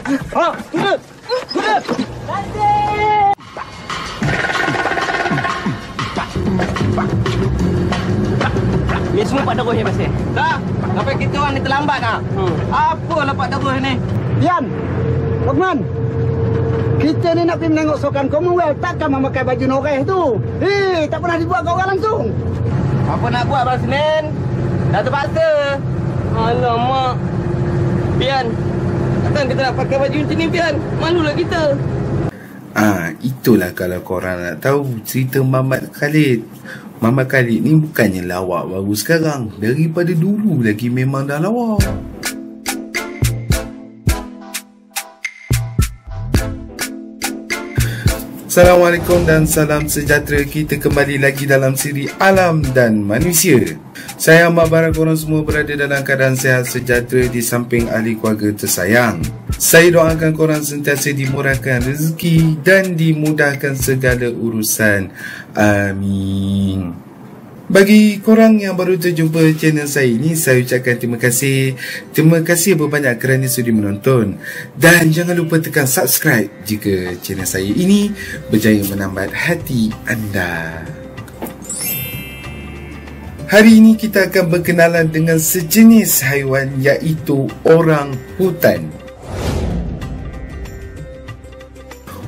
Ni semua Pak Daruh ya masih. Dah, sampai kita orang ni terlambat ah. Apalah Pak Daruh ni? Dian, Lokman, kita ni nak pergi menengok sukan Commonwealth, takkan memakai baju noreh tu. Tak pernah dibuat kat orang langsung. Apa nak buat Abang Senin? Dah terpaksa. Alamak. Pian, takkan kita nak pakai baju macam ni Pian? Malulah kita. Itulah kalau korang nak tahu cerita Mamat Khalid. Mamat Khalid ni bukannya lawak baru sekarang. Daripada dulu lagi memang dah lawak. Assalamualaikum dan salam sejahtera. Kita kembali lagi dalam siri Alam dan Manusia. Saya harap korang semua berada dalam keadaan sihat sejahtera di samping ahli keluarga tersayang. Saya doakan korang sentiasa dimurahkan rezeki dan dimudahkan segala urusan. Amin. Bagi korang yang baru terjumpa channel saya ini, saya ucapkan terima kasih. Terima kasih berbanyak kerana sudi menonton. Dan jangan lupa tekan subscribe jika channel saya ini berjaya menambat hati anda. Hari ini kita akan berkenalan dengan sejenis haiwan, iaitu orang hutan.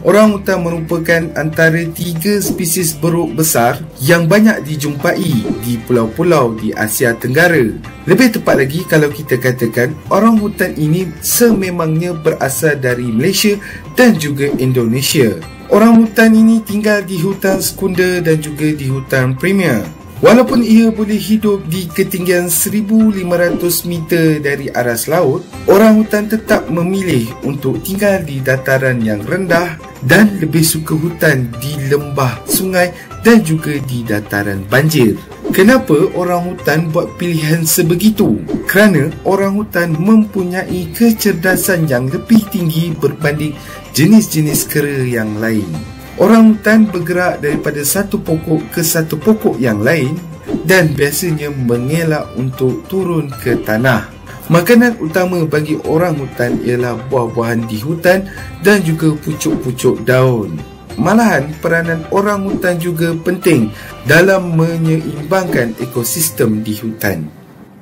Orang hutan merupakan antara 3 spesies beruk besar yang banyak dijumpai di pulau-pulau di Asia Tenggara. Lebih tepat lagi kalau kita katakan orang hutan ini sememangnya berasal dari Malaysia dan juga Indonesia. Orang hutan ini tinggal di hutan sekunder dan juga di hutan premier. Walaupun ia boleh hidup di ketinggian 1,500 meter dari aras laut, orang hutan tetap memilih untuk tinggal di dataran yang rendah dan lebih suka hutan di lembah, sungai dan juga di dataran banjir. Kenapa orang hutan buat pilihan sebegitu? Kerana orang hutan mempunyai kecerdasan yang lebih tinggi berbanding jenis-jenis kera yang lain. Orang hutan bergerak daripada satu pokok ke satu pokok yang lain dan biasanya mengelak untuk turun ke tanah. Makanan utama bagi orang hutan ialah buah-buahan di hutan dan juga pucuk-pucuk daun. Malahan peranan orang hutan juga penting dalam menyeimbangkan ekosistem di hutan.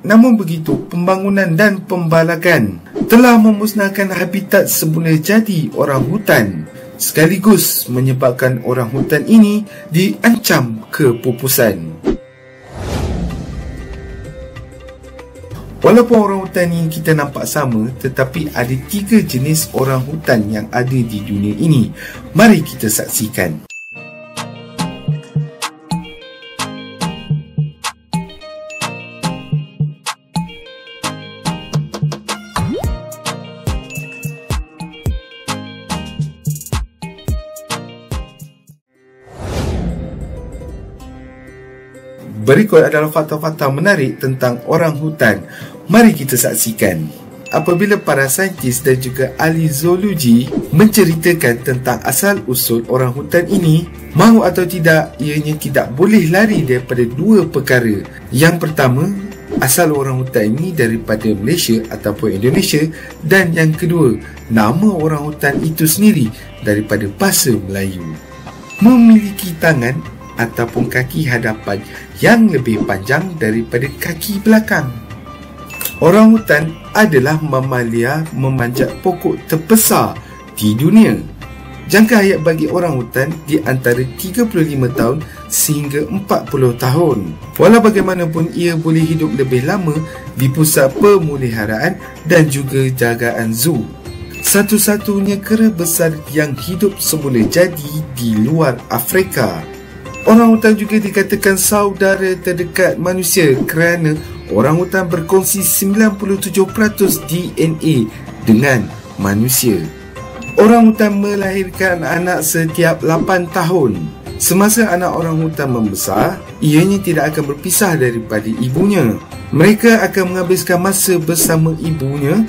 Namun begitu, pembangunan dan pembalakan telah memusnahkan habitat semula jadi orang hutan, sekaligus menyebabkan orang hutan ini diancam kepupusan. Walaupun orang hutan ini kita nampak sama, tetapi ada 3 jenis orang hutan yang ada di dunia ini. Mari kita saksikan. Berikut adalah fakta-fakta menarik tentang orang hutan. Mari kita saksikan. Apabila para saintis dan juga ahli zoologi menceritakan tentang asal-usul orang hutan ini, mahu atau tidak, ianya tidak boleh lari daripada 2 perkara. Yang pertama, asal orang hutan ini daripada Malaysia ataupun Indonesia, dan yang kedua, nama orang hutan itu sendiri daripada bahasa Melayu. Memiliki tangan ataupun kaki hadapan yang lebih panjang daripada kaki belakang. Orang hutan adalah mamalia memanjat pokok terbesar di dunia. Jangka hayat bagi orang hutan di antara 35 tahun sehingga 40 tahun. Walau bagaimanapun, ia boleh hidup lebih lama di pusat pemeliharaan dan juga jagaan zoo. Satu-satunya kera besar yang hidup semula jadi di luar Afrika. Orang hutan juga dikatakan saudara terdekat manusia kerana orang hutan berkongsi 97% DNA dengan manusia. Orang hutan melahirkan anak setiap 8 tahun. Semasa anak orang hutan membesar, ianya tidak akan berpisah daripada ibunya. Mereka akan menghabiskan masa bersama ibunya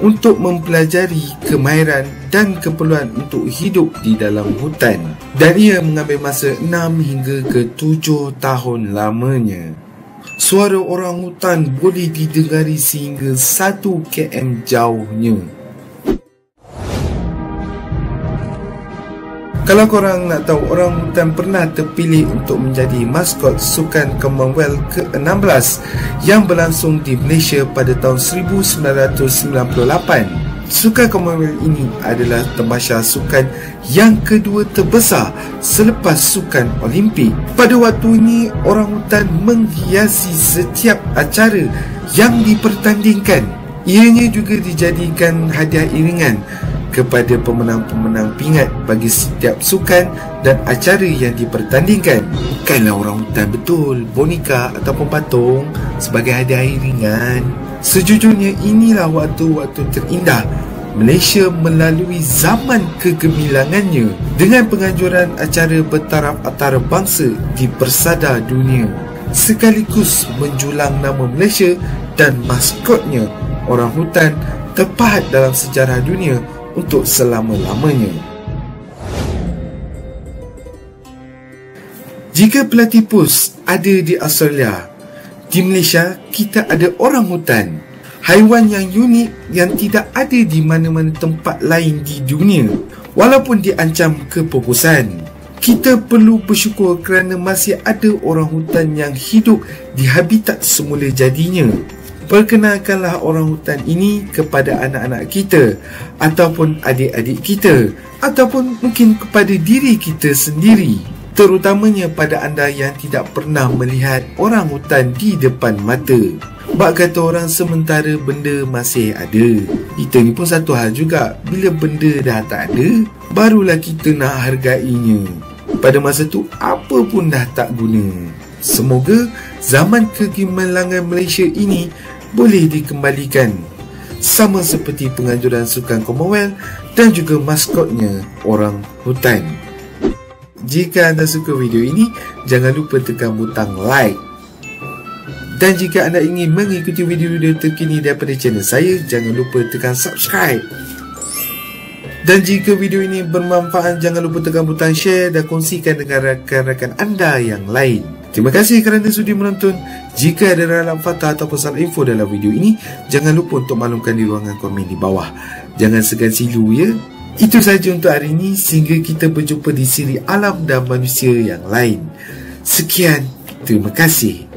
untuk mempelajari kemahiran dan keperluan untuk hidup di dalam hutan. Dan ia mengambil masa 6 hingga ke 7 tahun lamanya. Suara orang hutan boleh didengari sehingga 1 km jauhnya. Kalau korang nak tahu, orangutan pernah terpilih untuk menjadi maskot Sukan Commonwealth ke-16 yang berlangsung di Malaysia pada tahun 1998. Sukan Commonwealth ini adalah tamasya sukan yang kedua terbesar selepas Sukan Olimpik. Pada waktu ini, orangutan menghiasi setiap acara yang dipertandingkan. Ianya juga dijadikan hadiah iringan kepada pemenang-pemenang pingat bagi setiap sukan dan acara yang dipertandingkan. Bukanlah orangutan betul, boneka ataupun patung sebagai hadiah iringan. Sejujurnya inilah waktu-waktu terindah Malaysia melalui zaman kegemilangannya dengan penganjuran acara bertaraf antarabangsa di persada dunia, sekaligus menjulang nama Malaysia dan maskotnya orangutan terpahat dalam sejarah dunia untuk selama-lamanya. Jika platypus ada di Australia, di Malaysia kita ada orangutan, haiwan yang unik yang tidak ada di mana-mana tempat lain di dunia. Walaupun diancam kepupusan, kita perlu bersyukur kerana masih ada orangutan yang hidup di habitat semula jadinya. Perkenalkanlah orangutan ini kepada anak-anak kita, ataupun adik-adik kita, ataupun mungkin kepada diri kita sendiri. Terutamanya pada anda yang tidak pernah melihat orangutan di depan mata. Bak kata orang, sementara benda masih ada. Kita ni pun satu hal juga. Bila benda dah tak ada, barulah kita nak hargainya. Pada masa tu, apa pun dah tak guna. Semoga zaman kegemilangan Malaysia ini boleh dikembalikan, sama seperti penganjuran Sukan Commonwealth dan juga maskotnya orangutan. Jika anda suka video ini, jangan lupa tekan butang like. Dan jika anda ingin mengikuti video-video terkini daripada channel saya, jangan lupa tekan subscribe. Dan jika video ini bermanfaat, jangan lupa tekan butang share dan kongsikan dengan rakan-rakan anda yang lain. Terima kasih kerana sudi menonton. Jika ada ralat fakta ataupun salah info dalam video ini, jangan lupa untuk maklumkan di ruangan komen di bawah. Jangan segan silu ya. Itu sahaja untuk hari ini, sehingga kita berjumpa di siri alam dan manusia yang lain. Sekian, terima kasih.